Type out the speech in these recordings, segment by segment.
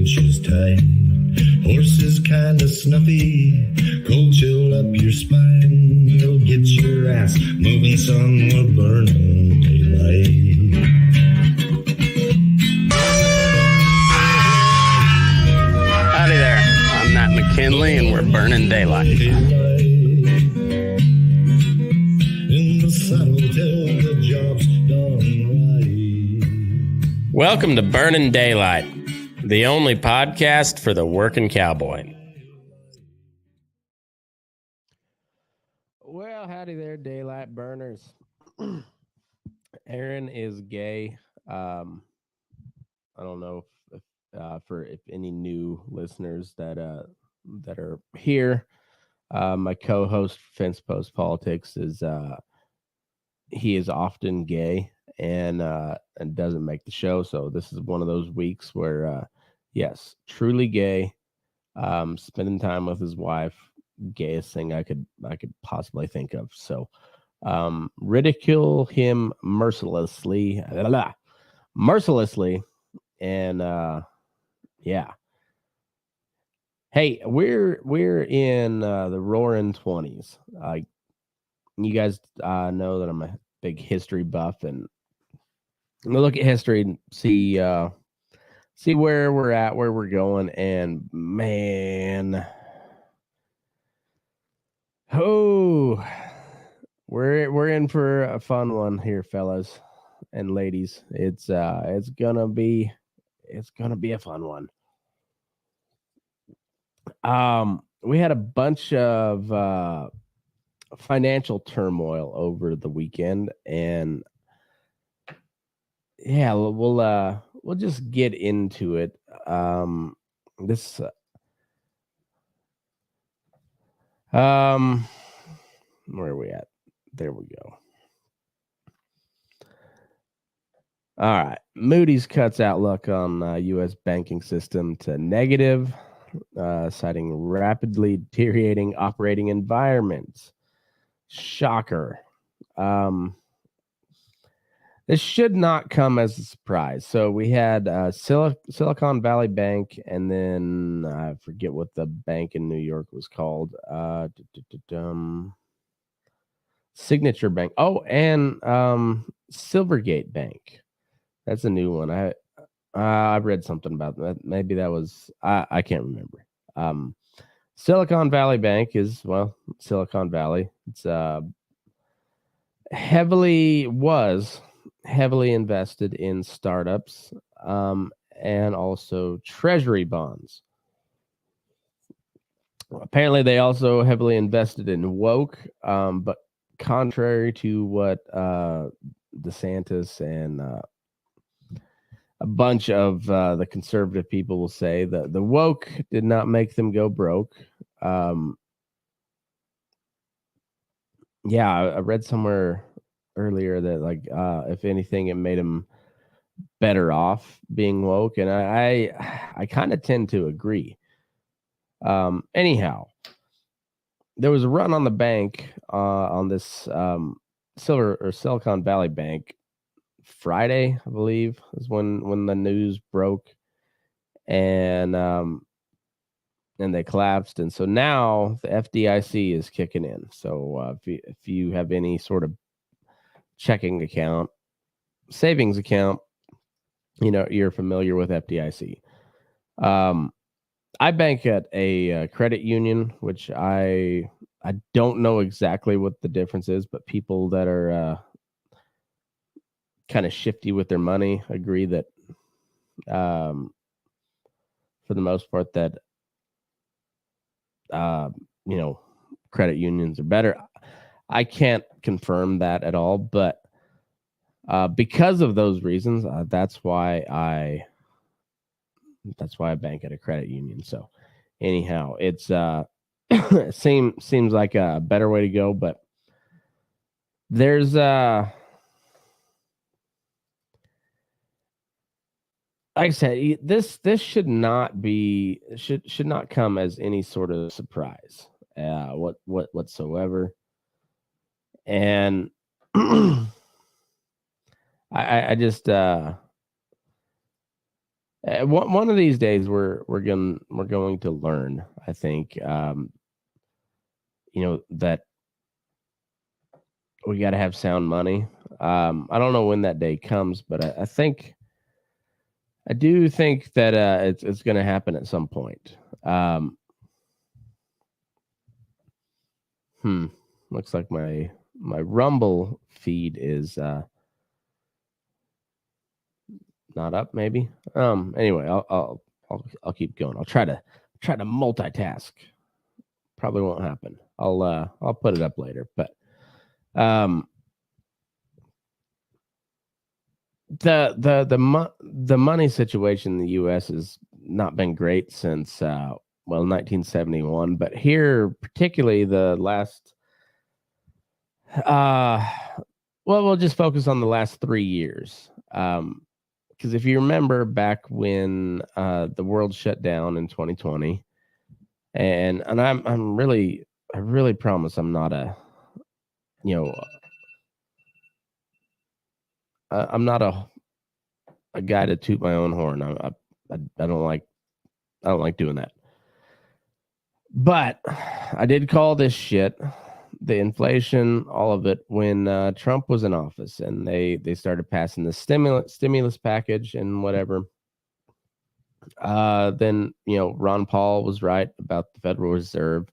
inches tight. Horses kinda snuffy, cold chill up your spine. You'll get your ass moving, son, we're burning daylight. Howdy there, I'm Matt McKinley and we're burning daylight. In the saddle till the job's done right. Welcome to Burnin' Daylight, the only podcast for the working cowboy. Well, howdy there, daylight burners. Aaron is gay. I don't know if any new listeners that are here. My co-host Fence Post Politics is he is often gay and doesn't make the show. So this is one of those weeks where yes, truly gay, spending time with his wife, gayest thing I could possibly think of. So ridicule him mercilessly, and yeah. Hey, we're in the roaring 20s. You guys know that I'm a big history buff, and I'm gonna look at history and see where we're at, where we're going, and man, we're in for a fun one here, fellas and ladies. It's gonna be a fun one. We had a bunch of financial turmoil over the weekend, and yeah, we'll just get into it. This where are we at? There we go. All right. Moody's cuts outlook on U.S. banking system to negative, citing rapidly deteriorating operating environments. Shocker. This should not come as a surprise. So we had Silicon Valley Bank, and then I forget what the bank in New York was called. Signature Bank. Oh, and Silvergate Bank. That's a new one. I read something about that. Maybe that was I can't remember. Silicon Valley Bank is, well, Silicon Valley. It's heavily invested in startups and also treasury bonds. Apparently, they also heavily invested in woke, but contrary to what DeSantis and a bunch of the conservative people will say, the woke did not make them go broke. Yeah, I read somewhere earlier that, like, if anything, it made them better off being woke, and I kind of tend to agree. Anyhow, there was a run on the bank on this Silicon Valley Bank Friday, I believe, is when the news broke, and they collapsed, and so now the FDIC is kicking in. So if you have any sort of checking account, savings account, you're familiar with FDIC. I bank at a credit union, which I don't know exactly what the difference is, but people that are kind of shifty with their money agree that for the most part that credit unions are better. I can't confirm that at all, but because of those reasons, that's why I bank at a credit union. So anyhow, it's seems like a better way to go, but there's like I said, this should not come as any sort of surprise, whatsoever. And I just One of these days we're going to learn. I think that we got to have sound money. I don't know when that day comes, but I do think that it's going to happen at some point. Looks like my Rumble feed is not up. Maybe. Anyway, I'll keep going. I'll try to multitask. Probably won't happen. I'll put it up later. But the money situation in the U.S. has not been great since 1971. But here, particularly the last, we'll just focus on the last 3 years. Because if you remember back when the world shut down in 2020, and I really promise I'm not I'm not a guy to toot my own horn. I don't like doing that. But I did call this shit, the inflation, all of it, when Trump was in office, and they started passing the stimulus package and whatever. Then Ron Paul was right about the Federal Reserve,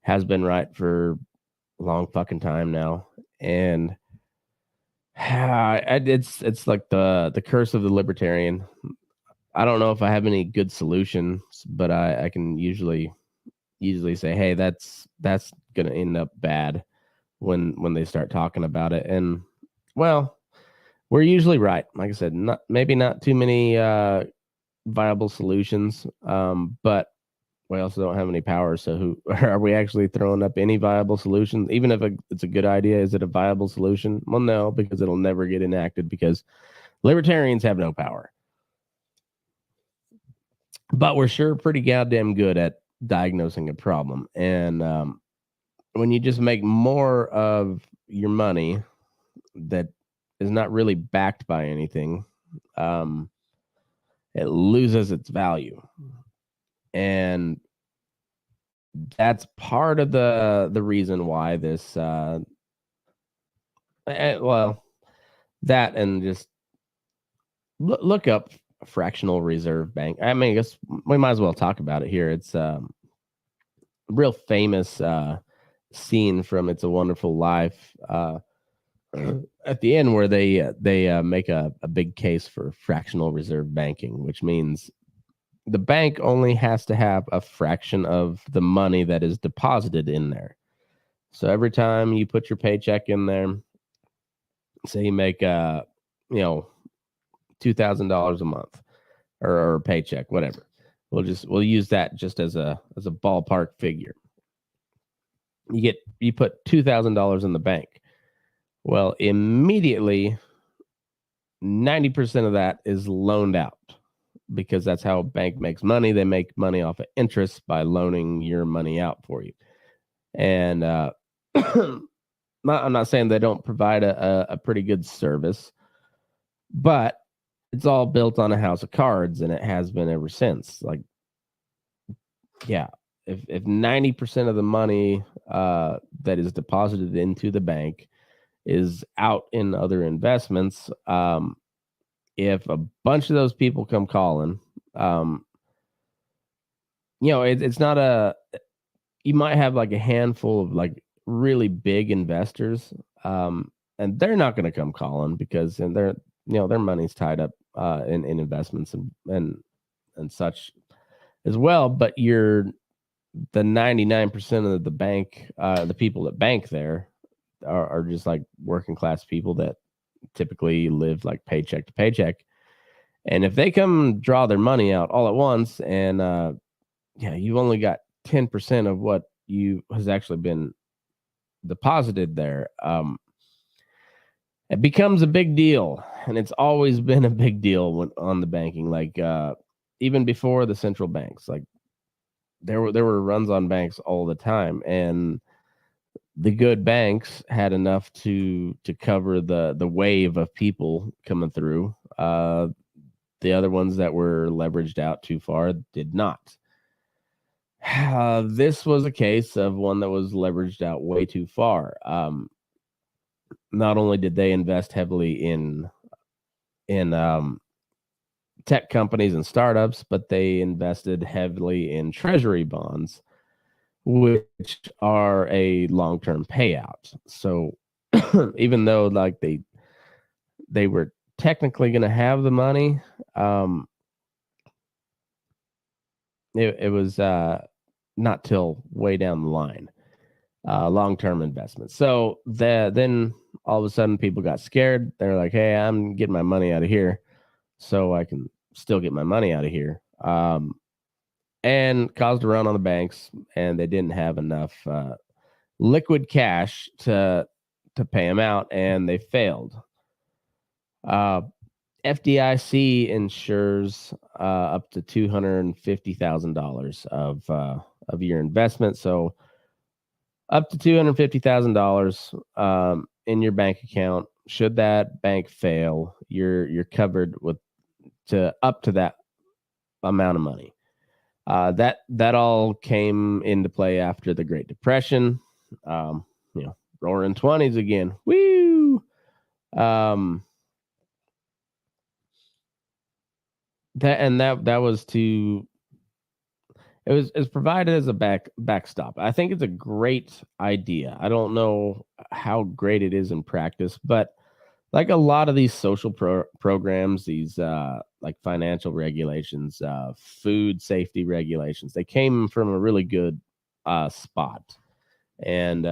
has been right for a long fucking time now, and it's like the curse of the libertarian. I don't know if I have any good solutions, but I can usually say, hey, that's gonna end up bad when they start talking about it. And well, we're usually right. Like I said, maybe not too many viable solutions, but we also don't have any power. So who are we actually throwing up any viable solutions? Even if it's a good idea, is it a viable solution? Well, no, because it'll never get enacted because libertarians have no power. But we're sure pretty goddamn good at diagnosing a problem. And when you just make more of your money that is not really backed by anything, it loses its value. And that's part of the reason why this that and just look up fractional reserve bank. I mean, I guess we might as well talk about it here. It's a real famous scene from It's a Wonderful Life at the end where they make a big case for fractional reserve banking, which means the bank only has to have a fraction of the money that is deposited in there. So every time you put your paycheck in there, say you make $2,000 a month or a paycheck, whatever. We'll use that just as a ballpark figure. You put $2,000 in the bank. Well, immediately 90% of that is loaned out, because that's how a bank makes money. They make money off of interest by loaning your money out for you. And I'm not saying they don't provide a pretty good service, but it's all built on a house of cards, and it has been ever since. Like, yeah, if 90% of the money that is deposited into the bank is out in other investments, if a bunch of those people come calling, it's not you might have like a handful of like really big investors, and they're not going to come calling because their money's tied up in investments and such as well. But the 99% of the bank, the people that bank there are just like working class people that typically live like paycheck to paycheck. And if they come draw their money out all at once, and you've only got 10% of what has actually been deposited there, it becomes a big deal. And it's always been a big deal on the banking. Like even before the central banks, like there were runs on banks all the time, and the good banks had enough to cover the wave of people coming through. The other ones that were leveraged out too far did not. This was a case of one that was leveraged out way too far. Not only did they invest heavily in tech companies and startups, but they invested heavily in treasury bonds, which are a long-term payout. So even though like they were technically going to have the money, it was not till way down the line, long-term investment. So then all of a sudden people got scared. They're like, hey, I'm getting my money out of here so I can still get my money out of here. And caused a run on the banks, and they didn't have enough liquid cash to pay them out, and they failed. FDIC insures up to $250,000 of your investment. So up to $250,000 in your bank account. Should that bank fail, you're covered with up to that amount of money. That all came into play after the Great Depression. Roaring 20s again. Woo! That was to it was provided as a backstop. I think it's a great idea. I don't know how great it is in practice, but like a lot of these social programs, these like financial regulations, food safety regulations, they came from a really good spot. And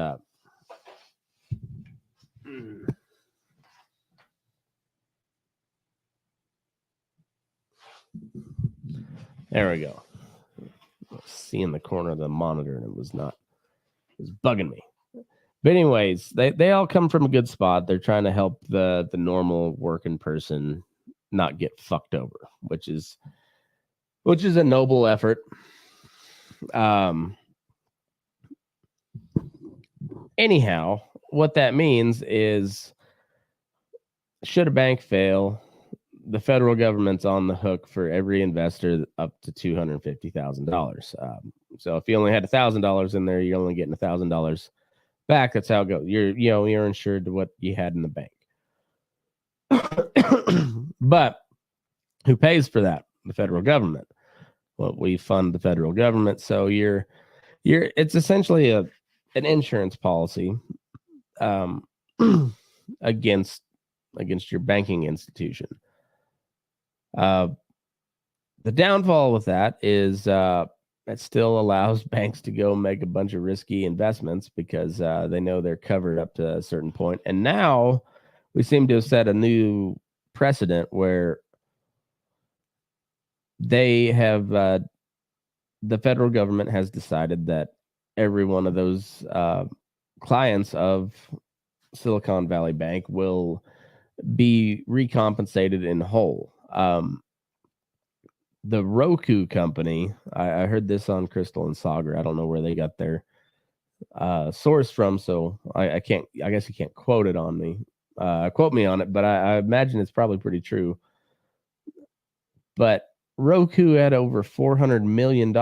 there we go. See in the corner of the monitor, and it was bugging me. But anyways, they all come from a good spot. They're trying to help the normal working person not get fucked over, which is a noble effort. Anyhow, what that means is, should a bank fail, the federal government's on the hook for every investor up to $250,000. So if you only had $1,000 in there, you're only getting $1,000 back. That's how it goes. You're insured to what you had in the bank. But who pays for that? The federal government. Well, we fund the federal government, so it's essentially an insurance policy against your banking institution. The downfall with that is it still allows banks to go make a bunch of risky investments because they know they're covered up to a certain point. And now we seem to have set a new precedent where they have the federal government has decided that every one of those clients of Silicon Valley Bank will be recompensated in whole. The Roku company, I heard this on Crystal and Sagar. I don't know where they got their source from, so I guess you can't quote me on it, but I imagine it's probably pretty true. But Roku had over $400 million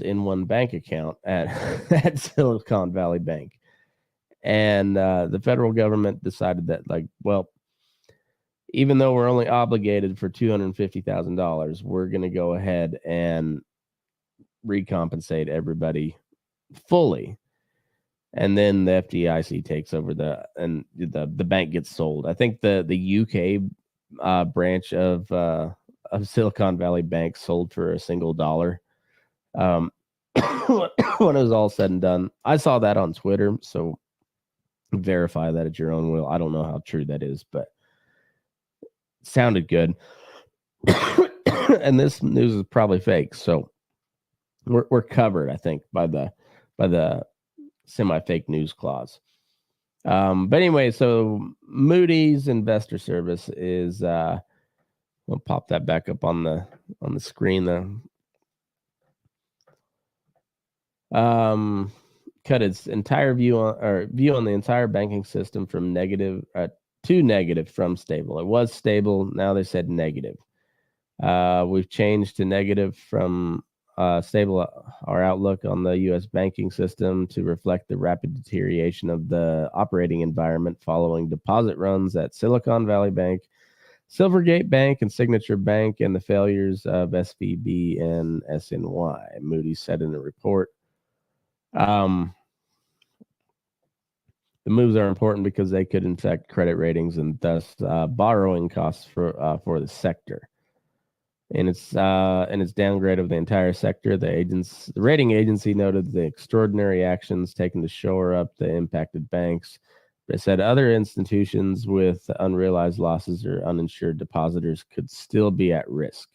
in one bank account at Silicon Valley Bank. And the federal government decided that, even though we're only obligated for $250,000, we're going to go ahead and recompensate everybody fully. And then the FDIC takes over and the bank gets sold. I think the UK branch of Silicon Valley Bank sold for a single dollar. When it was all said and done, I saw that on Twitter. So verify that at your own will. I don't know how true that is, but sounded good. And this news is probably fake, so we're covered, I think, by the semi-fake news clause. But anyway, so Moody's Investor Service is we'll pop that back up on the screen there. Cut its entire view on the entire banking system from negative to negative from stable. It was stable. Now they said negative. We've changed to negative from stable our outlook on the U.S. banking system to reflect the rapid deterioration of the operating environment following deposit runs at Silicon Valley Bank, Silvergate Bank, and Signature Bank, and the failures of SVB and SNY, Moody's said in a report. The moves are important because they could affect credit ratings and thus borrowing costs for the sector. In its downgrade of the entire sector, the rating agency noted the extraordinary actions taken to shore up the impacted banks. They said other institutions with unrealized losses or uninsured depositors could still be at risk.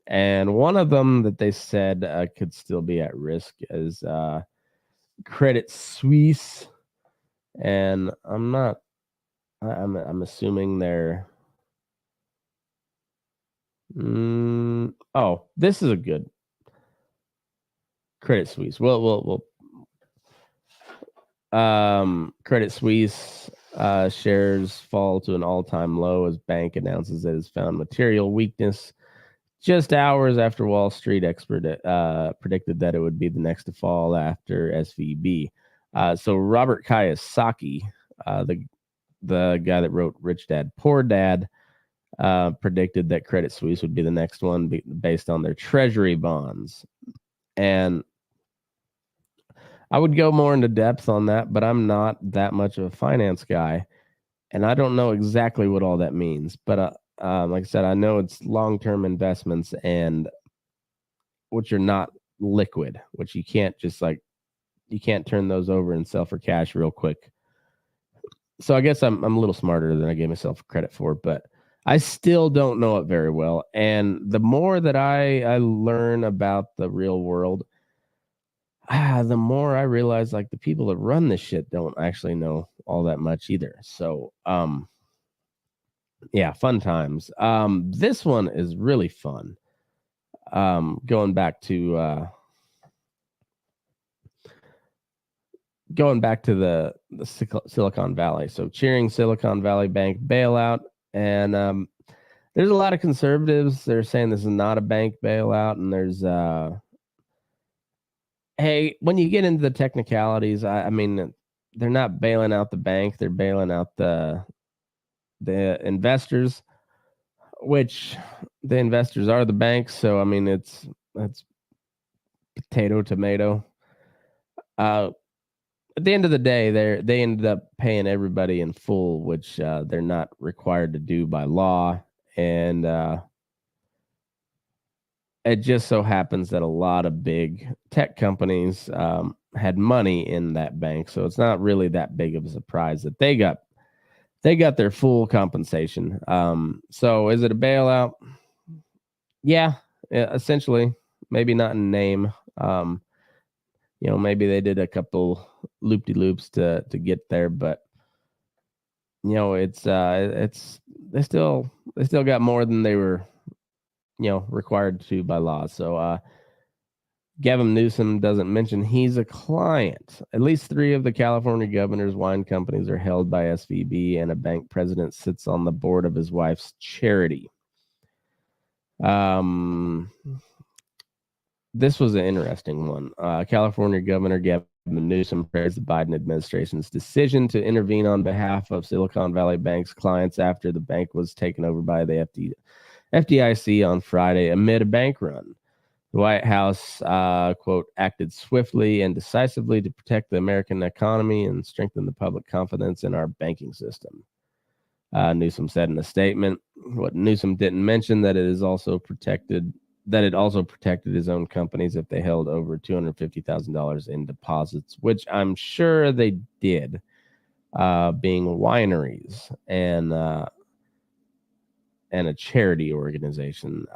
And one of them that they said could still be at risk is Credit Suisse. And I'm assuming they're this is a good Credit Suisse. Credit Suisse shares fall to an all-time low as bank announces it has found material weakness just hours after Wall Street expert predicted that it would be the next to fall after SVB. So Robert Kiyosaki, the guy that wrote Rich Dad Poor Dad, predicted that Credit Suisse would be the next one based on their treasury bonds. And I would go more into depth on that, but I'm not that much of a finance guy, and I don't know exactly what all that means. But like I said, I know it's long-term investments and which are not liquid, which you can't you can't turn those over and sell for cash real quick. So I guess I'm a little smarter than I gave myself credit for, but I still don't know it very well. And the more that I learn about the real world, the more I realize like the people that run this shit don't actually know all that much either. So, yeah, fun times. This one is really fun. Going back to the Silicon Valley. So cheering Silicon Valley Bank bailout. And there's a lot of conservatives that are saying this is not a bank bailout. And there's hey, when you get into the technicalities, I mean, they're not bailing out the bank; they're bailing out the investors, which the investors are the banks. So I mean, it's potato tomato. At the end of the day, they ended up paying everybody in full, which they're not required to do by law, and it just so happens that a lot of big tech companies had money in that bank, so it's not really that big of a surprise that they got their full compensation. So is it a bailout? Yeah, essentially. Maybe not in name. Maybe they did a couple loop-de-loops to get there, but it's they still got more than they were required to by law. So Gavin Newsom doesn't mention he's a client. At least 3 of the California governor's wine companies are held by SVB, and a bank president sits on the board of his wife's charity. This was an interesting one. California Governor Gavin Newsom praised the Biden administration's decision to intervene on behalf of Silicon Valley Bank's clients after the bank was taken over by the FDIC on Friday amid a bank run. The White House, quote, acted swiftly and decisively to protect the American economy and strengthen the public confidence in our banking system. Newsom said in a statement. What Newsom didn't mention that it also protected his own companies if they held over $250,000 in deposits, which I'm sure they did, being wineries and a charity organization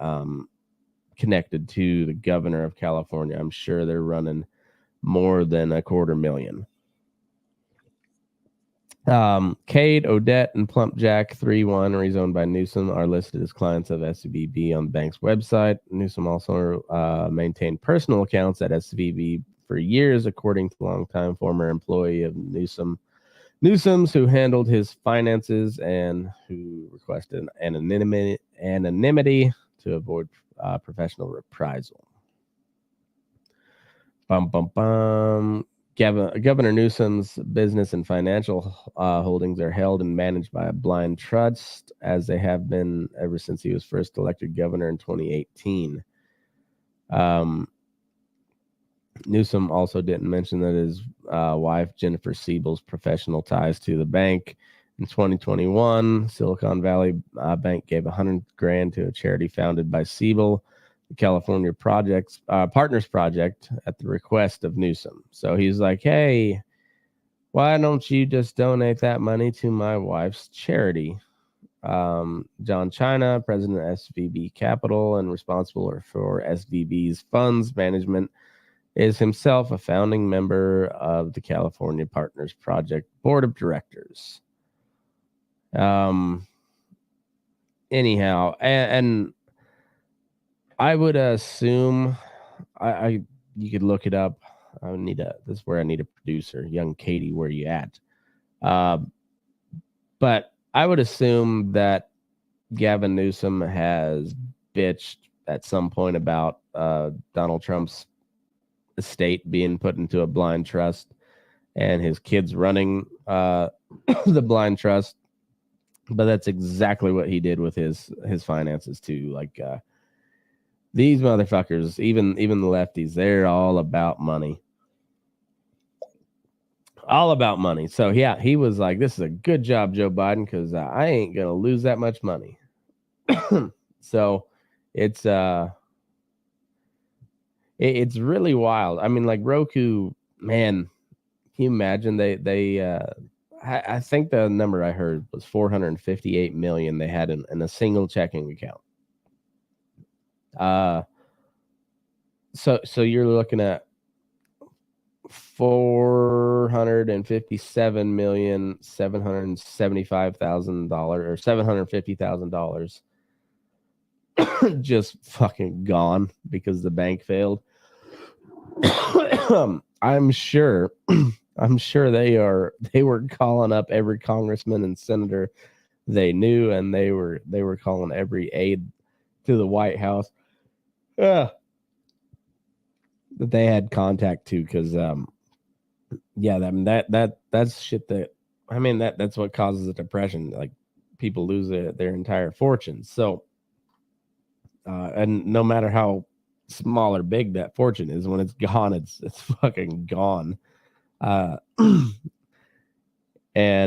connected to the governor of California. I'm sure they're running more than $250,000. Cade, Odette, and Plump Jack, 3 wineries owned by Newsom, are listed as clients of SVB on the bank's website. Newsom also maintained personal accounts at SVB for years, according to longtime former employee of Newsom's, who handled his finances and who requested anonymity to to avoid professional reprisal. Bum, bum, bum. Governor Newsom's business and financial holdings are held and managed by a blind trust, as they have been ever since he was first elected governor in 2018. Newsom also didn't mention that his wife, Jennifer Siebel's professional ties to the bank. In 2021, Silicon Valley Bank gave $100,000 to a charity founded by Siebel, the California Partners Project, at the request of Newsom. So he's like, hey, why don't you just donate that money to my wife's charity? John China, president of SVB Capital and responsible for SVB's funds management, is himself a founding member of the California Partners Project Board of Directors. Anyhow, and I would assume you could look it up. This is where I need a producer. Young Katie, where you at? But I would assume that Gavin Newsom has bitched at some point about Donald Trump's estate being put into a blind trust and his kids running the blind trust. But that's exactly what he did with his finances too. Like these motherfuckers, even the lefties, they're all about money. All about money. So yeah, he was like, this is a good job, Joe Biden, because I ain't gonna lose that much money. So it's really wild. I mean, like Roku, man, can you imagine I think the number I heard was 458 million they had in a single checking account. So you're looking at $457,775,000 or $750,000 just fucking gone because the bank failed. I'm sure they were calling up every congressman and senator they knew, and they were calling every aide to the White House that they had contact to, because that's shit that's what causes a depression. Like people lose their entire fortunes. So and no matter how small or big that fortune is, when it's gone, it's fucking gone. And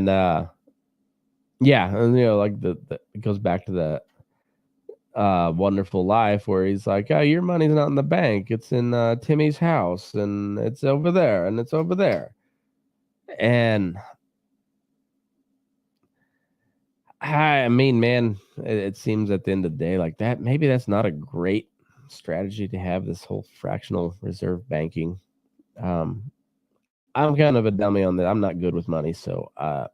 like it goes back to the Wonderful Life, where he's like, oh, your money's not in the bank, it's in Timmy's house, and it's over there, and it's over there. And I mean, man, it seems at the end of the day like that, maybe that's not a great strategy to have, this whole fractional reserve banking. I'm kind of a dummy on that. I'm not good with money, so I'm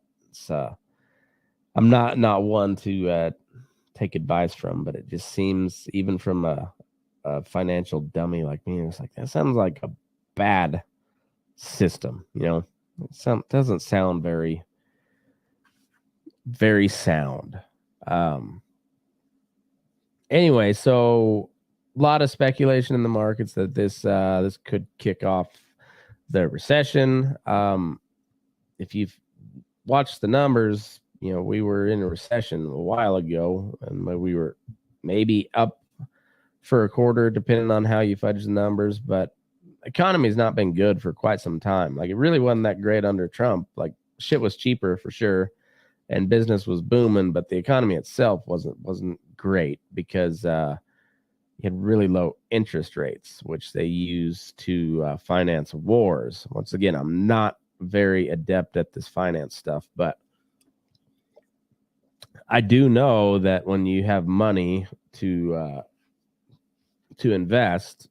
not one to take advice from, but it just seems, even from a financial dummy like me, it's like, that sounds like a bad system, it doesn't sound very, very sound. Anyway, so a lot of speculation in the markets that this could kick off the recession. If you've watched the numbers, we were in a recession a while ago, and we were maybe up for a quarter, depending on how you fudge the numbers. But economy has not been good for quite some time. Like, it really wasn't that great under Trump. Like, shit was cheaper for sure, and business was booming, but the economy itself wasn't great, because you had really low interest rates, which they use to finance wars. Once again, I'm not very adept at this finance stuff, but I do know that when you have money to invest,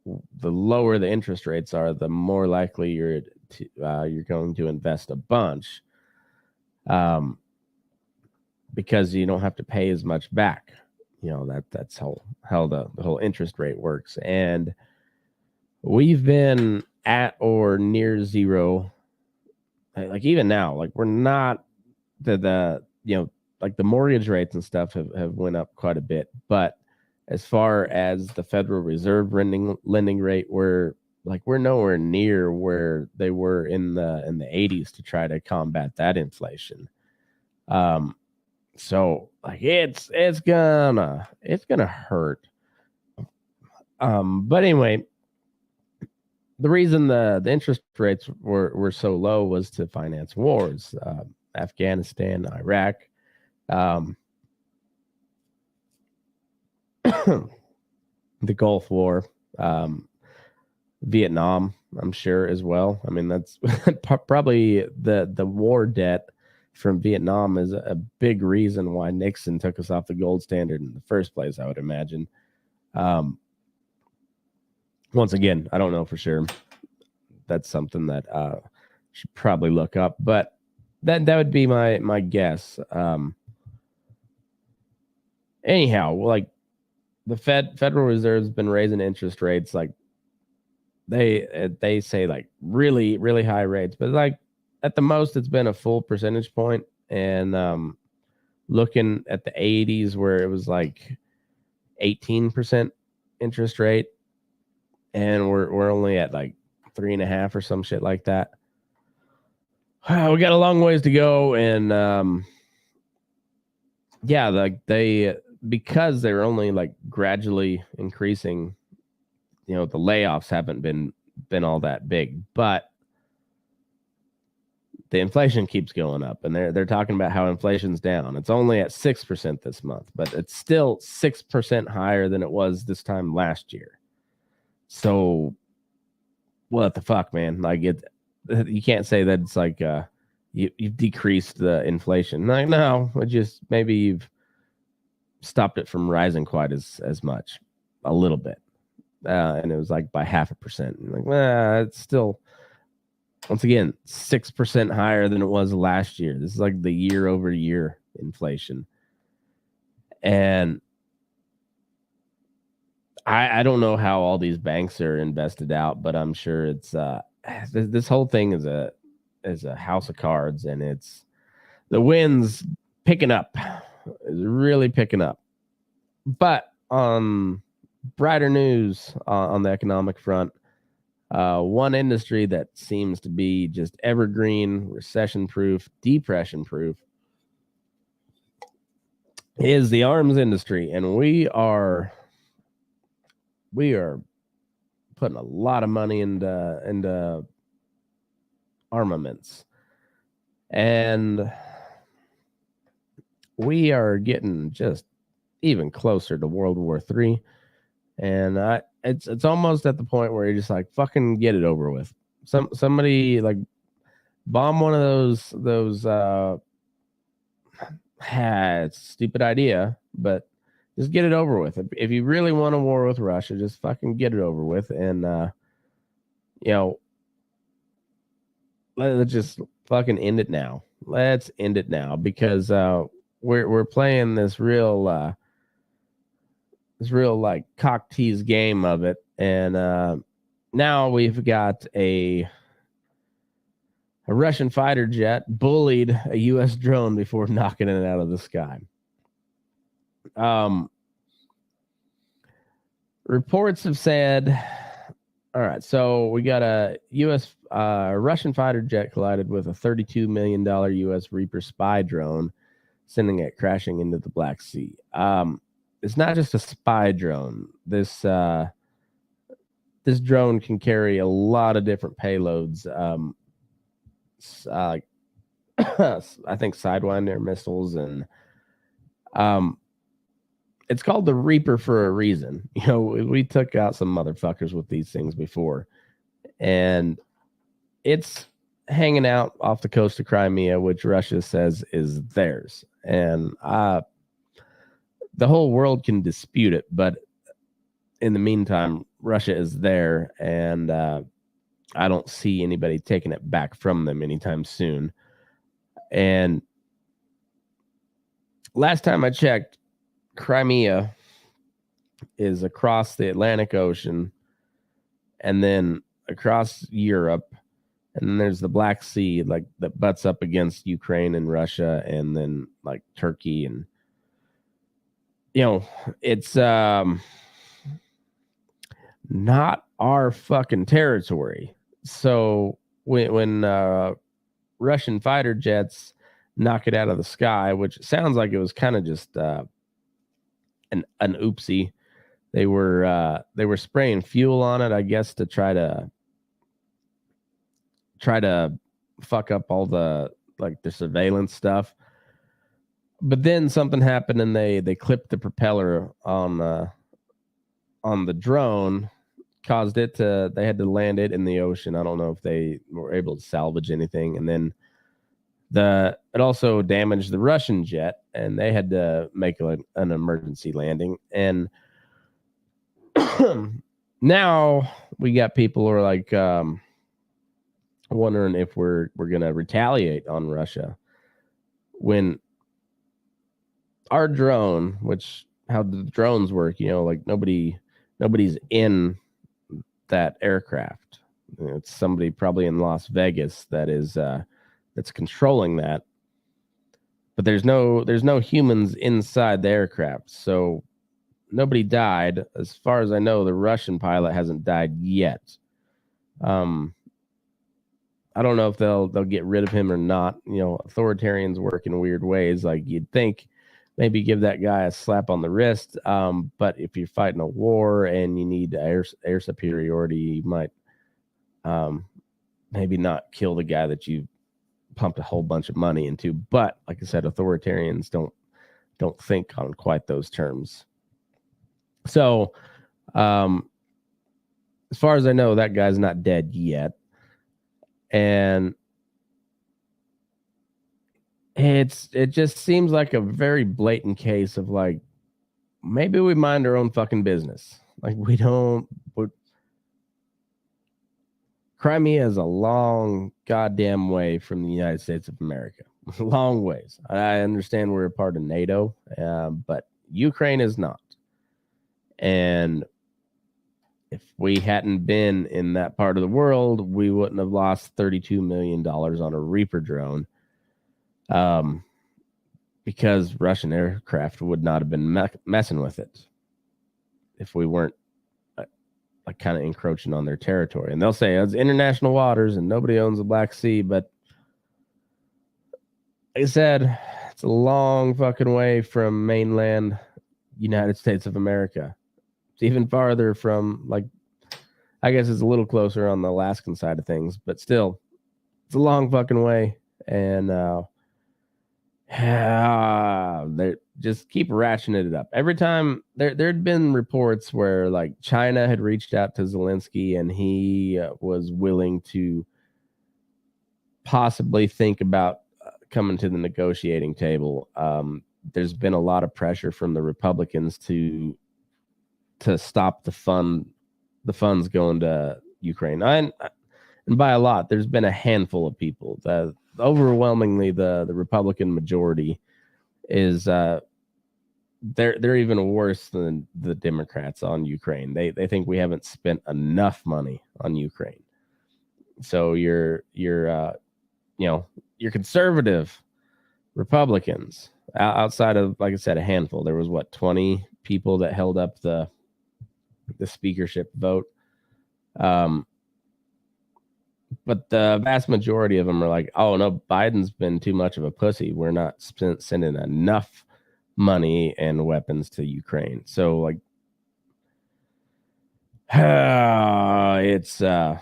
the lower the interest rates are, the more likely you're going to invest a bunch, because you don't have to pay as much back. That's how the whole interest rate works. And we've been at or near zero. Like, even now, like, we're not like the mortgage rates and stuff have went up quite a bit, but as far as the Federal Reserve lending rate, we're nowhere near where they were in the 80s to try to combat that inflation. So like it's gonna hurt. But anyway, the reason the interest rates were so low was to finance wars, Afghanistan, Iraq, the Gulf War, Vietnam, I'm sure as well. I mean, that's probably the war debt from Vietnam is a big reason why Nixon took us off the gold standard in the first place, I would imagine. Once again, I don't know for sure. That's something that should probably look up, but that would be my guess. Anyhow, like the Federal Reserve's been raising interest rates, like they say like really, really high rates, but like at the most it's been a full percentage point. And looking at the 80s where it was like 18% interest rate, and we're only at like 3.5 or some shit like that. We got a long ways to go, and yeah, like because they're only like gradually increasing, you know, the layoffs haven't been all that big, but the inflation keeps going up, and they're talking about how inflation's down. It's only at 6% this month, but it's still 6% higher than it was this time last year. So what the fuck, man? Like you can't say that it's like you've decreased the inflation. Like, no, it just maybe you've stopped it from rising quite as much, a little bit. And it was like by 0.5%. Like, it's still, once again, 6% higher than it was last year. This is like the year-over-year inflation. And I don't know how all these banks are invested out, but I'm sure it's this whole thing is a house of cards, and it's the wind's picking up. It's really picking up. But brighter news on the economic front, one industry that seems to be just evergreen, recession-proof, depression-proof is the arms industry, and we are putting a lot of money into armaments, and we are getting just even closer to World War III. And it's almost at the point where you're just like, fucking get it over with. Somebody like bomb one of those it's a stupid idea, but just get it over with. If you really want a war with Russia, just fucking get it over with. And you know, let's just fucking end it now. Let's end it now, because we're playing this real like cock tease game of it, and now we've got a Russian fighter jet bullied a U.S. drone before knocking it out of the sky. Reports have said, all right, so we got a Russian fighter jet collided with a $32 million U.S. Reaper spy drone, sending it crashing into the Black Sea. It's not just a spy drone. This drone can carry a lot of different payloads. I think Sidewinder missiles, and it's called the Reaper for a reason. You know, we took out some motherfuckers with these things before, and it's hanging out off the coast of Crimea, which Russia says is theirs. And the whole world can dispute it, but in the meantime, Russia is there, and I don't see anybody taking it back from them anytime soon. And last time I checked, Crimea is across the Atlantic Ocean, and then across Europe, and then there's the Black Sea, like that butts up against Ukraine and Russia, and then like Turkey, and it's not our fucking territory. So when Russian fighter jets knock it out of the sky, which sounds like it was kind of just an oopsie. They were spraying fuel on it, I guess, to try to fuck up all the surveillance stuff. But then something happened, and they clipped the propeller on the drone, caused it to. They had to land it in the ocean. I don't know if they were able to salvage anything, and then it also damaged the Russian jet, and they had to make an emergency landing. And now we got people who are like wondering if we're gonna retaliate on Russia when our drone, which how the drones work, like nobody's in that aircraft. It's somebody probably in Las Vegas that is that's controlling that. But there's no humans inside the aircraft, so nobody died. As far as I know, the Russian pilot hasn't died yet. I don't know if they'll get rid of him or not. Authoritarians work in weird ways. Like you'd think maybe give that guy a slap on the wrist. But if you're fighting a war and you need air superiority, you might maybe not kill the guy that you pumped a whole bunch of money into. But like I said, authoritarians don't think on quite those terms. So as far as I know, that guy's not dead yet. And it just seems like a very blatant case of like, maybe we mind our own fucking business. Like Crimea is a long goddamn way from the United States of America. Long ways. I understand we're a part of NATO, but Ukraine is not. And if we hadn't been in that part of the world, we wouldn't have lost $32 million on a Reaper drone. Because Russian aircraft would not have been messing with it if we weren't like kind of encroaching on their territory. And they'll say it's international waters and nobody owns the Black Sea, but like I said, it's a long fucking way from mainland United States of America. It's even farther from, like, I guess it's a little closer on the Alaskan side of things, but still, it's a long fucking way. And they just keep ratcheting it up. Every time there'd been reports where like China had reached out to Zelensky and he was willing to possibly think about coming to the negotiating table. There's been a lot of pressure from the Republicans to stop the funds going to Ukraine. And by a lot, there's been a handful of people. Overwhelmingly, the Republican majority is they're even worse than the Democrats on Ukraine. They think we haven't spent enough money on Ukraine. So your conservative Republicans, outside of, like I said, a handful. There was 20 people that held up the speakership vote. But the vast majority of them are like, oh, no, Biden's been too much of a pussy. We're not sending enough money and weapons to Ukraine. So, like, it's, yeah,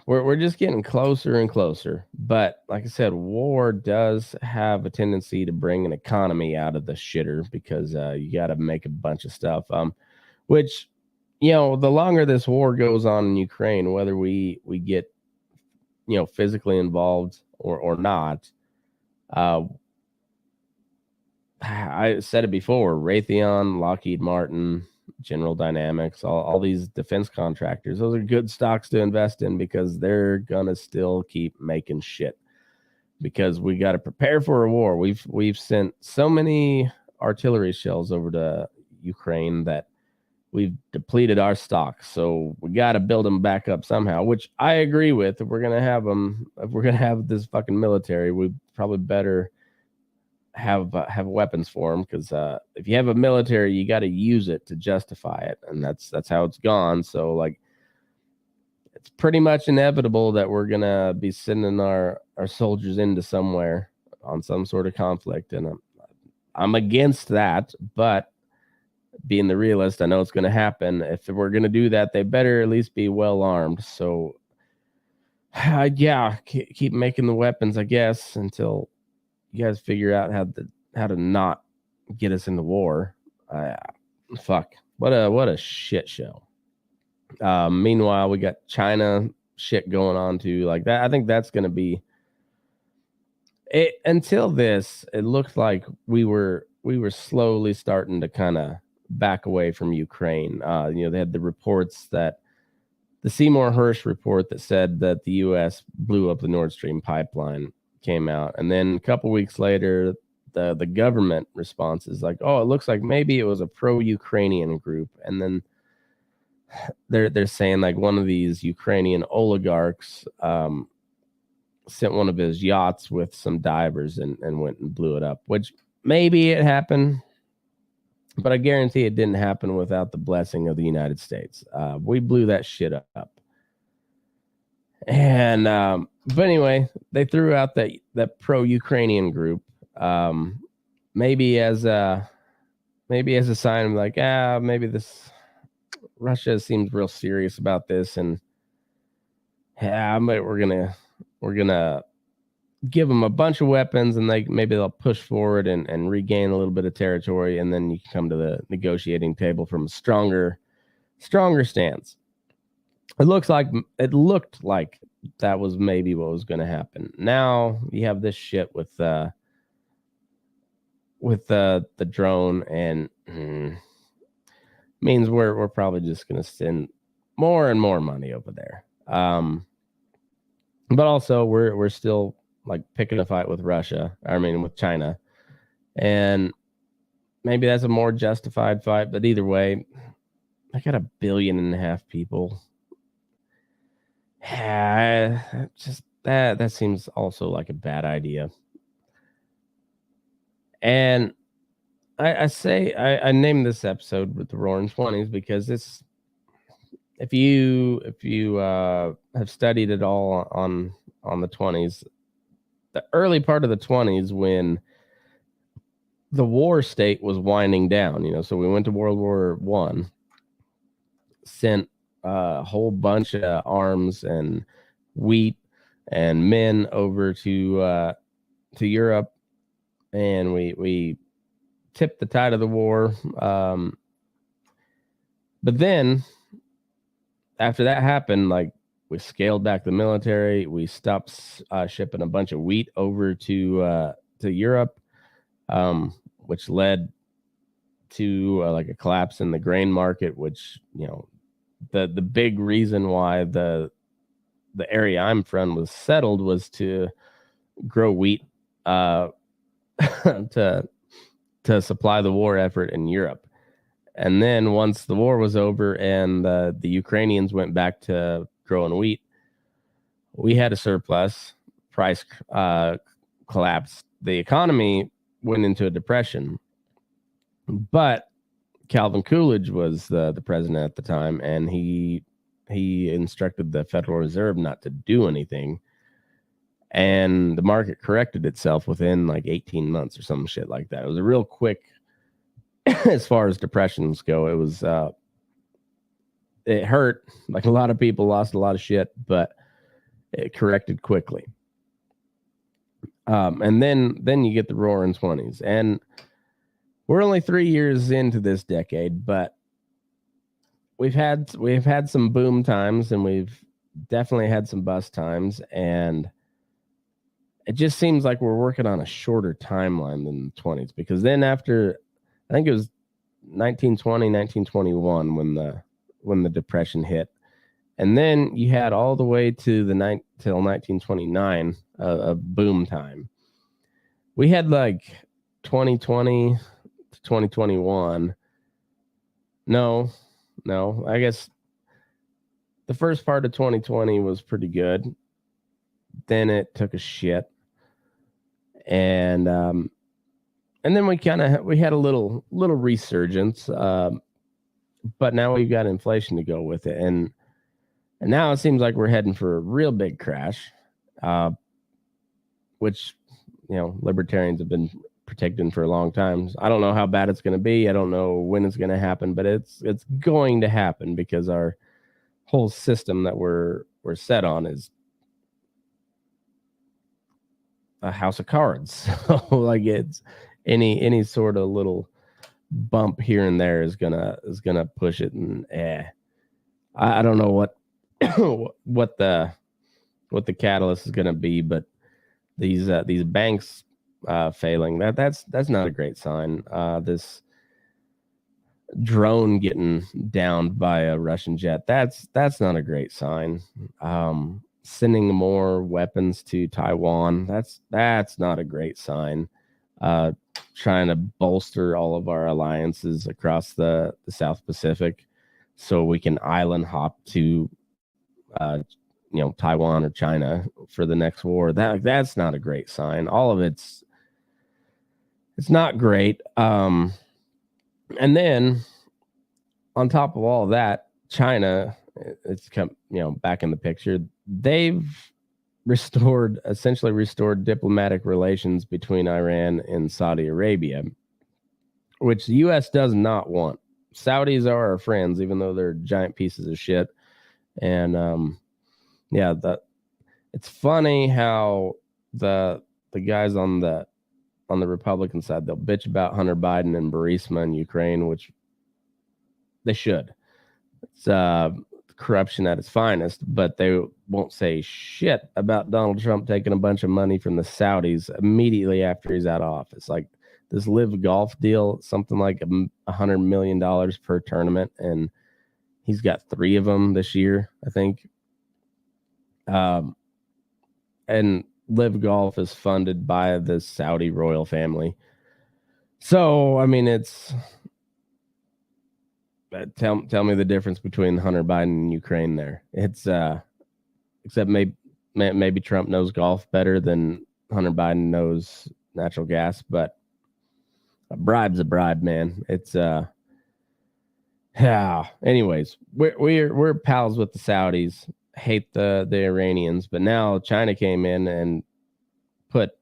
we're just getting closer and closer. But like I said, war does have a tendency to bring an economy out of the shitter because you got to make a bunch of stuff, which... the longer this war goes on in Ukraine, whether we get, physically involved or not, I said it before, Raytheon, Lockheed Martin, General Dynamics, all these defense contractors, those are good stocks to invest in because they're going to still keep making shit because we got to prepare for a war. We've sent so many artillery shells over to Ukraine that we've depleted our stock, so we got to build them back up somehow, which I agree with. If we're going to have this fucking military, we probably better have weapons for them, because if you have a military, you got to use it to justify it, and that's how it's gone. So like, it's pretty much inevitable that we're gonna be sending our soldiers into somewhere on some sort of conflict, and I'm against that. But being the realist, I know it's going to happen. If we're going to do that, they better at least be well armed. So yeah, keep making the weapons, I guess, until you guys figure out how to not get us into war. Fuck, what a shit show. Meanwhile, we got China shit going on too, like that. I think that's going to be it. Until this, it looked like we were slowly starting to kind of back away from Ukraine. They had the reports that the Seymour Hersh report that said that the U.S. blew up the Nord Stream pipeline came out, and then a couple weeks later, the government response is like, "Oh, it looks like maybe it was a pro-Ukrainian group," and then they're saying like one of these Ukrainian oligarchs sent one of his yachts with some divers and went and blew it up, which maybe it happened, but I guarantee it didn't happen without the blessing of the United States. We blew that shit up. And but anyway, they threw out that pro-Ukrainian group, maybe as a sign of like, maybe this Russia seems real serious about this, and we're gonna give them a bunch of weapons, and maybe they'll push forward and regain a little bit of territory, and then you can come to the negotiating table from a stronger stance. It looked like that was maybe what was going to happen. Now you have this shit with the drone, and means we're probably just going to send more and more money over there. But also we're still like picking a fight with Russia. I mean, with China, and maybe that's a more justified fight. But either way, I got 1.5 billion people. Just that seems also like a bad idea. And I named this episode with the Roaring 20s because it's, if you have studied it all on the 20s, the early part of the 20s, when the war state was winding down, so we went to World War I, sent a whole bunch of arms and wheat and men over to Europe, and we tipped the tide of the war. But then after that happened, like, we scaled back the military. We stopped shipping a bunch of wheat over to Europe, which led to like a collapse in the grain market, which, the big reason why the area I'm from was settled was to grow wheat to supply the war effort in Europe. And then once the war was over and the Ukrainians went back to growing wheat, we had a surplus. Price collapsed. The economy went into a depression. But Calvin Coolidge was the president at the time, and he instructed the Federal Reserve not to do anything. And the market corrected itself within like 18 months or some shit like that. It was a real quick, as far as depressions go. It was, it hurt. Like, a lot of people lost a lot of shit, but it corrected quickly. And then you get the Roaring 20s, and we're only 3 years into this decade, but we've had some boom times, and we've definitely had some bust times, and it just seems like we're working on a shorter timeline than the 20s, because then after, I think it was 1920, 1921 when the depression hit, and then you had all the way to till 1929 a boom time. We had like 2020 to 2021. No, I guess the first part of 2020 was pretty good. Then it took a shit. And and then we had a little resurgence, but now we've got inflation to go with it, and now it seems like we're heading for a real big crash, which libertarians have been protecting for a long time. I don't know how bad it's going to be. I don't know when it's going to happen, but it's going to happen because our whole system that we're set on is a house of cards. So like it's any sort of little bump here and there is gonna push it, and I don't know what what the catalyst is gonna be, but these banks failing, that's not a great sign. This drone getting downed by a Russian jet, that's not a great sign. Sending more weapons to Taiwan, that's not a great sign. Trying to bolster all of our alliances across the South Pacific so we can island hop to Taiwan or China for the next war. That's not a great sign. All of it's not great. And then on top of all of that, China, it's come back in the picture. They've essentially restored diplomatic relations between Iran and Saudi Arabia, which the U.S. does not want. Saudis are our friends, even though they're giant pieces of shit. And it's funny how the guys on the Republican side, they'll bitch about Hunter Biden and Burisma in Ukraine, which they should. It's corruption at its finest, but they won't say shit about Donald Trump taking a bunch of money from the Saudis immediately after he's out of office. Like this live golf deal, something like $100 million per tournament, and he's got 3 of them this year, I think. And live golf is funded by the Saudi royal family. So, I mean, it's tell me the difference between Hunter Biden and Ukraine there. It's except maybe Trump knows golf better than Hunter Biden knows natural gas, but a bribe's a bribe, man. It's anyways, we're pals with the Saudis, hate the Iranians, but now China came in and put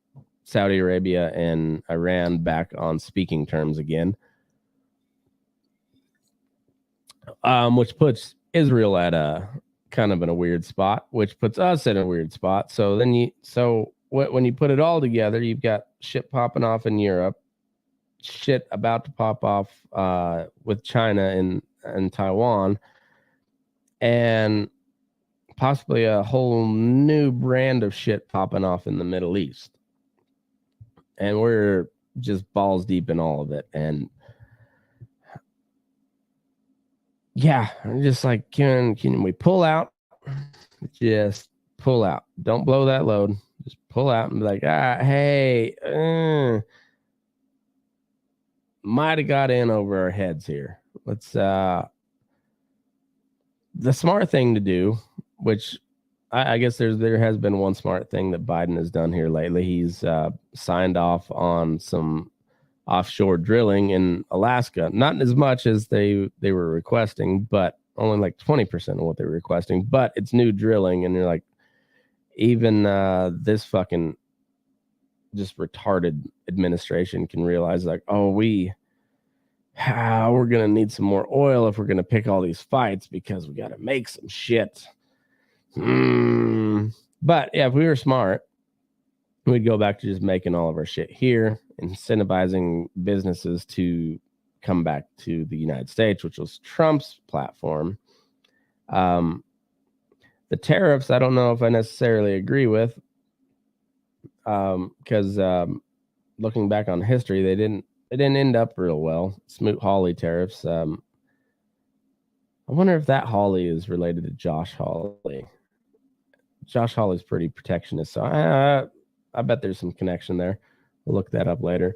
Saudi Arabia and Iran back on speaking terms again. Which puts Israel at a kind of in a weird spot, which puts us in a weird spot. So then when you put it all together, you've got shit popping off in Europe, shit about to pop off with China and Taiwan, and possibly a whole new brand of shit popping off in the Middle East. And we're just balls deep in all of it. And yeah, I'm just like, can we pull out? Just pull out. Don't blow that load. Just pull out and be like, hey, might have got in over our heads here. Let's the smart thing to do, which I guess there has been one smart thing that Biden has done here lately. He's signed off on some offshore drilling in Alaska, not as much as they were requesting, but only like 20% of what they were requesting, but it's new drilling. And you're like, even this fucking just retarded administration can realize like, oh, we're going to need some more oil if we're going to pick all these fights because we got to make some shit. But yeah, if we were smart, we'd go back to just making all of our shit here, incentivizing businesses to come back to the United States, which was Trump's platform. The tariffs, I don't know if I necessarily agree with, because looking back on history, they didn't end up real well. Smoot-Hawley tariffs. I wonder if that Hawley is related to Josh Hawley. Josh Hawley's pretty protectionist, so I bet there's some connection there. We'll look that up later.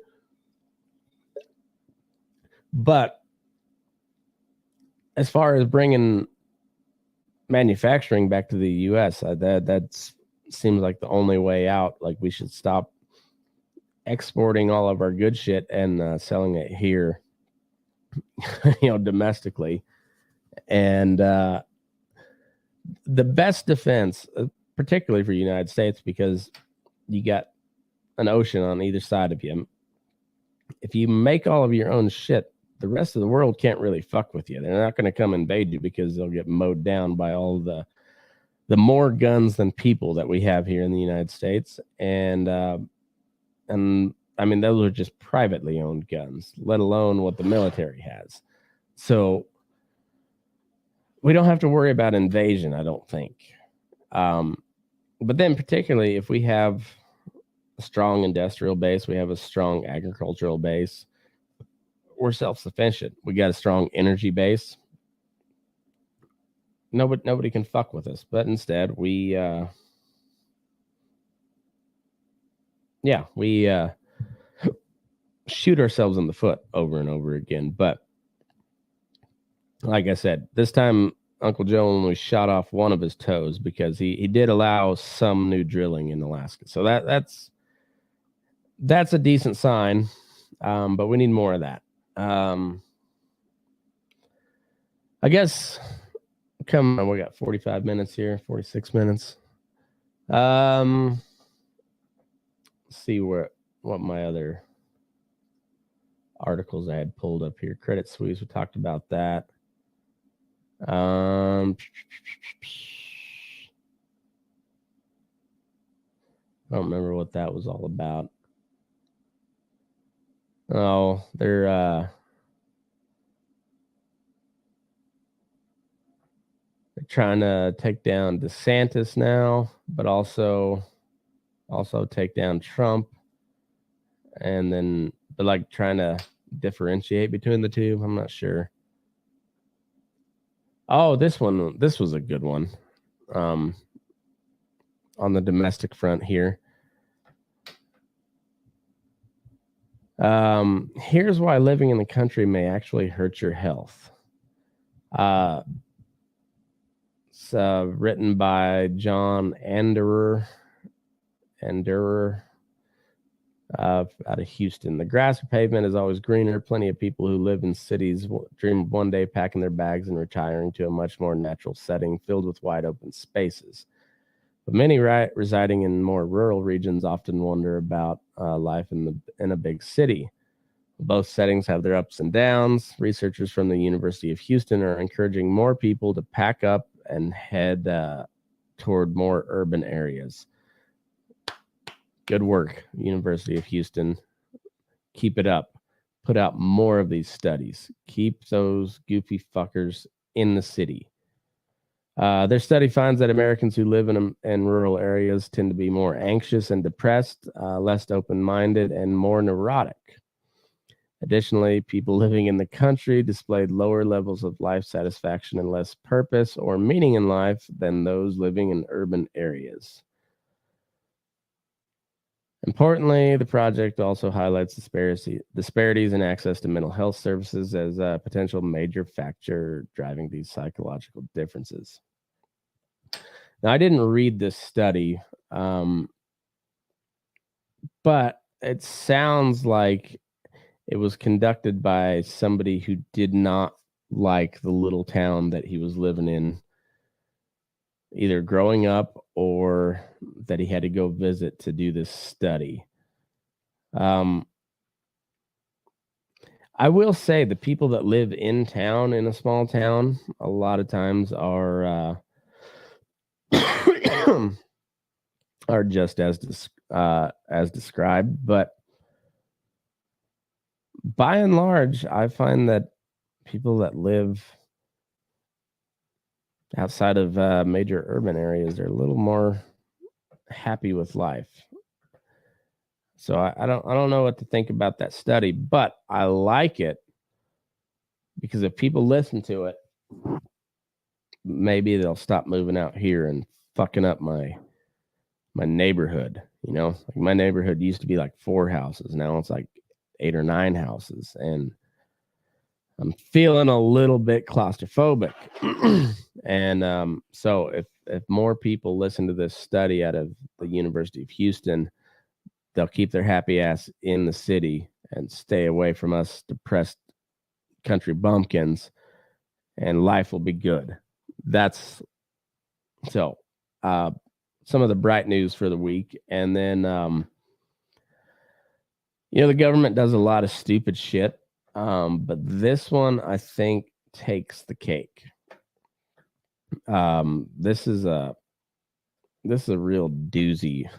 But as far as bringing manufacturing back to the U.S., that seems like the only way out. Like we should stop exporting all of our good shit and selling it here, domestically. And the best defense, particularly for the United States, because you got an ocean on either side of you. If you make all of your own shit, the rest of the world can't really fuck with you. They're not going to come invade you because they'll get mowed down by all the more guns than people that we have here in the United States. And I mean, those are just privately owned guns, let alone what the military has. So we don't have to worry about invasion, I don't think. But then particularly if we have a strong industrial base, we have a strong agricultural base, we're self-sufficient. We got a strong energy base. Nobody can fuck with us. But instead, we shoot ourselves in the foot over and over again. But like I said, this time Uncle Joe only shot off one of his toes because he did allow some new drilling in Alaska. So that's a decent sign. But we need more of that. I guess come on, we got 45 minutes here, 46 minutes. Let's see what my other articles I had pulled up here. Credit Suisse, we talked about that. I don't remember what that was all about. Oh, they're trying to take down DeSantis now, but also take down Trump, and then but like trying to differentiate between the two. I'm not sure. Oh, this was a good one. On the domestic front here. Here's why living in the country may actually hurt your health. It's written by John Anderer out of Houston. The grass or pavement is always greener. Plenty of people who live in cities dream of one day packing their bags and retiring to a much more natural setting filled with wide open spaces. But many residing in more rural regions often wonder about life in a big city. Both settings have their ups and downs. Researchers from the University of Houston are encouraging more people to pack up and head toward more urban areas. Good work, University of Houston. Keep it up. Put out more of these studies. Keep those goofy fuckers in the city. Their study finds that Americans who live in rural areas tend to be more anxious and depressed, less open-minded, and more neurotic. Additionally, people living in the country displayed lower levels of life satisfaction and less purpose or meaning in life than those living in urban areas. Importantly, the project also highlights disparities in access to mental health services as a potential major factor driving these psychological differences. Now, I didn't read this study, but it sounds like it was conducted by somebody who did not like the little town that he was living in, either growing up or that he had to go visit to do this study. I will say the people that live in town, in a small town, a lot of times are are just as described, but by and large, I find that people that live outside of major urban areas are a little more happy with life. So I don't know what to think about that study, but I like it because if people listen to it, maybe they'll stop moving out here and fucking up my neighborhood. Like my neighborhood used to be like 4 houses. Now it's like 8 or 9 houses, and I'm feeling a little bit claustrophobic. And so if more people listen to this study out of the University of Houston, they'll keep their happy ass in the city and stay away from us depressed country bumpkins, and life will be good. That's so some of the bright news for the week. And then the government does a lot of stupid shit, but this one I think takes the cake. This is a real doozy.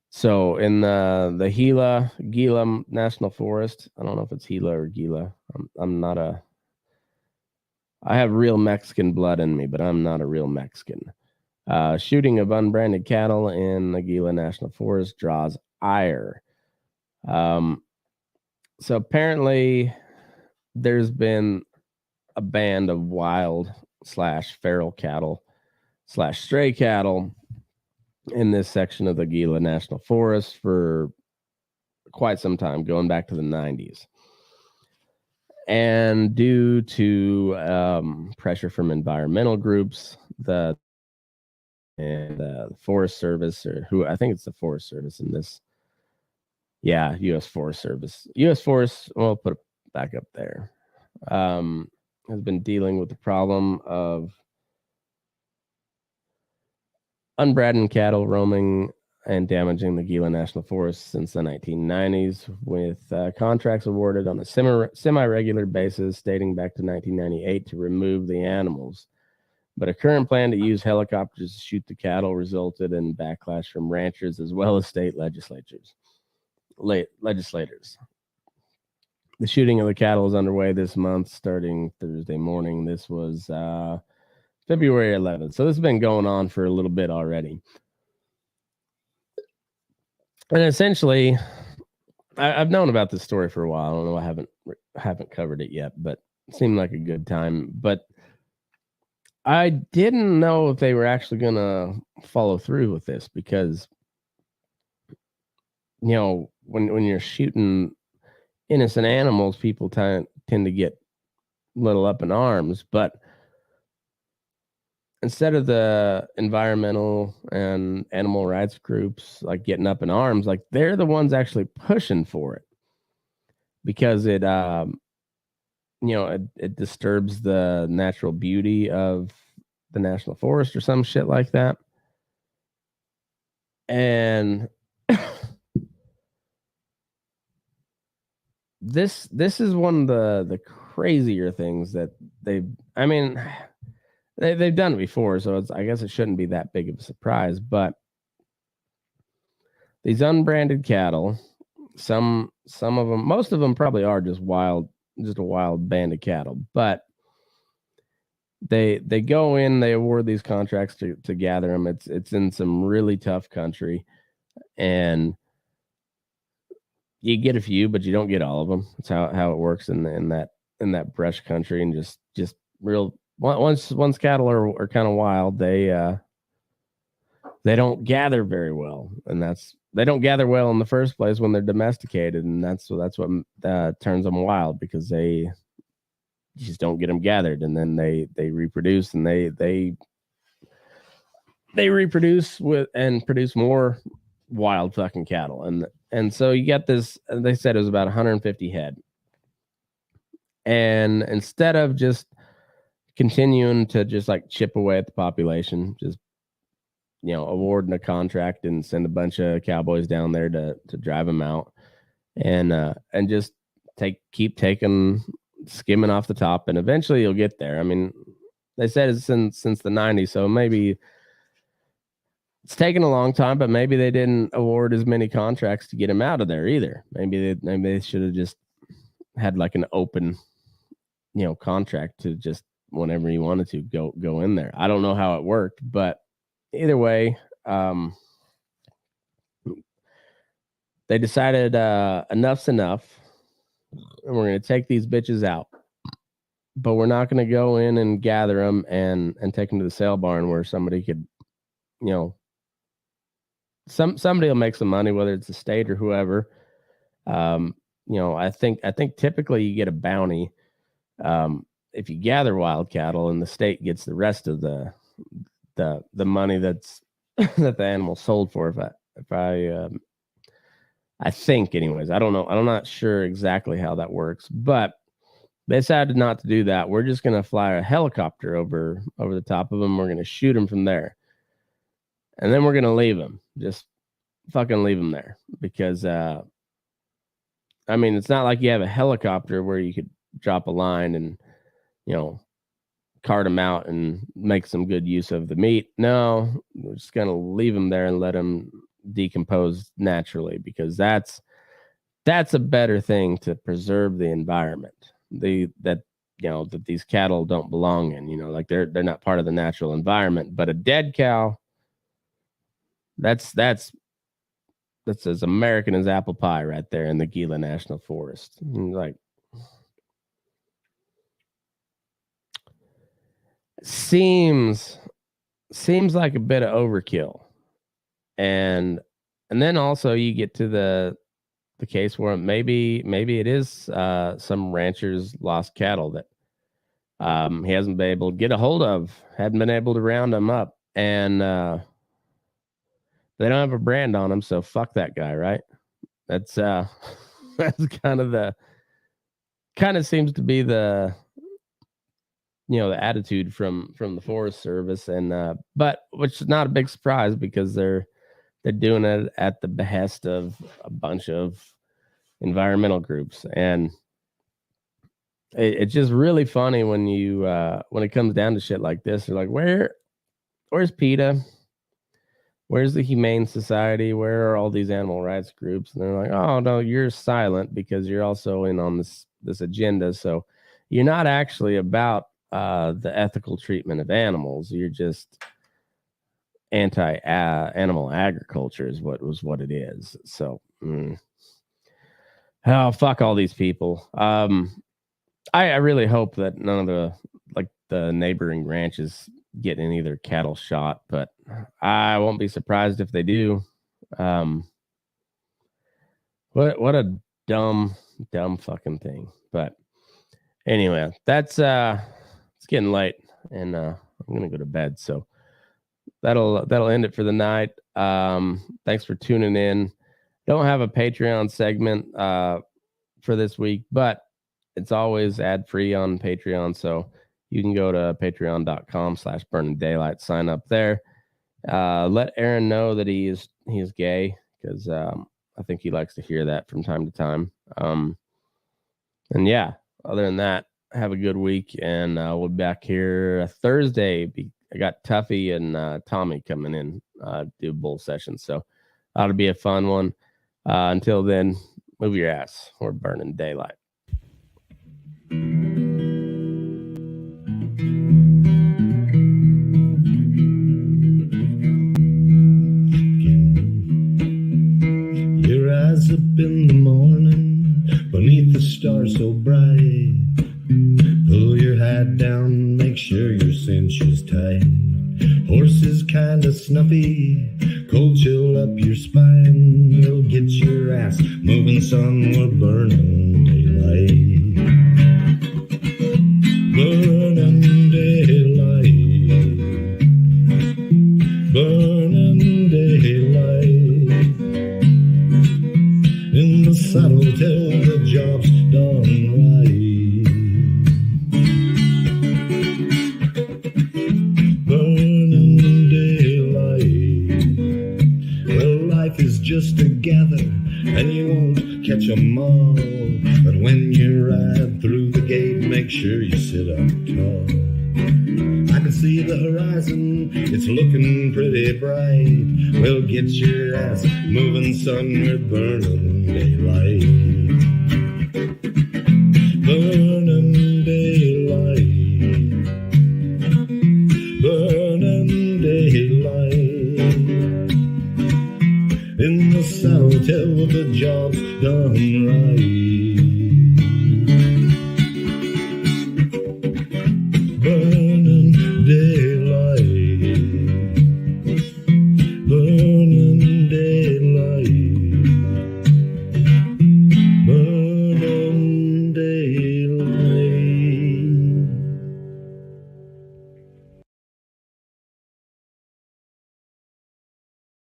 So in the Gila National Forest, I don't know if it's Gila or Gila. I have real Mexican blood in me, but I'm not a real Mexican. Shooting of unbranded cattle in the Gila National Forest draws ire. So apparently there's been a band of wild / feral cattle / stray cattle in this section of the Gila National Forest for quite some time, going back to the 90s. And due to pressure from environmental groups, the Forest Service, or who I think it's the Forest Service in this. Yeah, U.S. Forest Service. U.S. Forest, well, I'll put it back up there, has been dealing with the problem of unbranded cattle roaming and damaging the Gila National Forest since the 1990s, with contracts awarded on a semi-regular basis dating back to 1998 to remove the animals. But a current plan to use helicopters to shoot the cattle resulted in backlash from ranchers as well as state legislators. The shooting of the cattle is underway this month, starting Thursday morning. This was February 11th. So this has been going on for a little bit already. And essentially, I've known about this story for a while. I don't know. I haven't covered it yet, but it seemed like a good time. But I didn't know if they were actually going to follow through with this because, when you're shooting innocent animals, people tend to get little up in arms. But instead of the environmental and animal rights groups like getting up in arms, like they're the ones actually pushing for it because it disturbs the natural beauty of the national forest or some shit like that. And this is one of the crazier things that they've done it before, so I guess it shouldn't be that big of a surprise. But these unbranded cattle, some of them, most of them probably are just a wild band of cattle. But they go in, they award these contracts to gather them. It's in some really tough country, and you get a few, but you don't get all of them. That's how it works in that brush country, and just real. Once cattle are kind of wild, they don't gather very well, and they don't gather well in the first place when they're domesticated, and that's what turns them wild, because they just don't get them gathered, and then they reproduce, and they reproduce with and produce more wild fucking cattle, and so you get this. They said it was about 150 head, and instead of just continuing to just like chip away at the population, just awarding a contract and send a bunch of cowboys down there to drive them out, and just keep skimming off the top, and eventually you'll get there. I mean, they said it's since the 90s, so maybe it's taken a long time, but maybe they didn't award as many contracts to get him out of there either. Maybe they should have just had like an open, contract to just whenever you wanted to go in there. I don't know how it worked, but either way, they decided enough's enough, and we're going to take these bitches out. But we're not going to go in and gather them and take them to the sale barn where somebody could, somebody will make some money, whether it's the state or whoever. I think typically you get a bounty if you gather wild cattle, and the state gets the rest of the money that's that the animal sold for. If I I think, anyways. I don't know. I'm not sure exactly how that works, but they decided not to do that. We're just going to fly a helicopter over the top of them. We're going to shoot them from there. And then we're going to leave them. Just fucking leave them there. Because, I mean, it's not like you have a helicopter where you could drop a line and, you know, cart them out and make some good use of the meat. No, we're just going to leave them there and let them decompose naturally, because that's a better thing to preserve the environment. That these cattle don't belong in, like they're not part of the natural environment. But a dead cow, that's as American as apple pie right there in the Gila National Forest. Like, seems like a bit of overkill. And then also you get to the case where maybe it is some rancher's lost cattle that he hasn't been able to get a hold of, hadn't been able to round them up, and they don't have a brand on them, so fuck that guy, right? That's that's kind of seems to be the the attitude from the Forest Service, and but which is not a big surprise, because they're doing it at the behest of a bunch of environmental groups. And it's just really funny when you when it comes down to shit like this. They're like, where's PETA? Where's the Humane Society? Where are all these animal rights groups? And they're like, oh no, you're silent because you're also in on this agenda. So you're not actually about the ethical treatment of animals. You're just anti-animal agriculture is what it is. So oh, fuck all these people. I really hope that none of the neighboring ranches get any of their cattle shot, but I won't be surprised if they do. What a dumb fucking thing. But anyway, that's it's getting late, and I'm gonna go to bed. So that'll end it for the night. Thanks for tuning in. Don't have a Patreon segment for this week, but it's always ad free on Patreon. So you can go to patreon.com/burning-daylight, sign up there. Let Aaron know that he is gay, because I think he likes to hear that from time to time. And yeah, other than that, have a good week, and we'll be back here Thursday. I got Tuffy and Tommy coming in do bull sessions, so that'll be a fun one. Until then, move your ass. We're burning daylight. Your eyes up in the morning, beneath the stars so bright. Pull your hat down, make sure your cinch is tight. Horses kinda snuffy, cold chill up your spine. We'll get your ass moving, son, we're burning daylight. Burning daylight. Burning daylight. In the saddle till the job's done right. Just together, and you won't catch 'em all. But when you ride through the gate, make sure you sit up tall. I can see the horizon, it's looking pretty bright. Well, get your ass moving, son, we're burning daylight. Burning daylight. Burning daylight. In the saddle till the job's done right. Burning daylight. Burning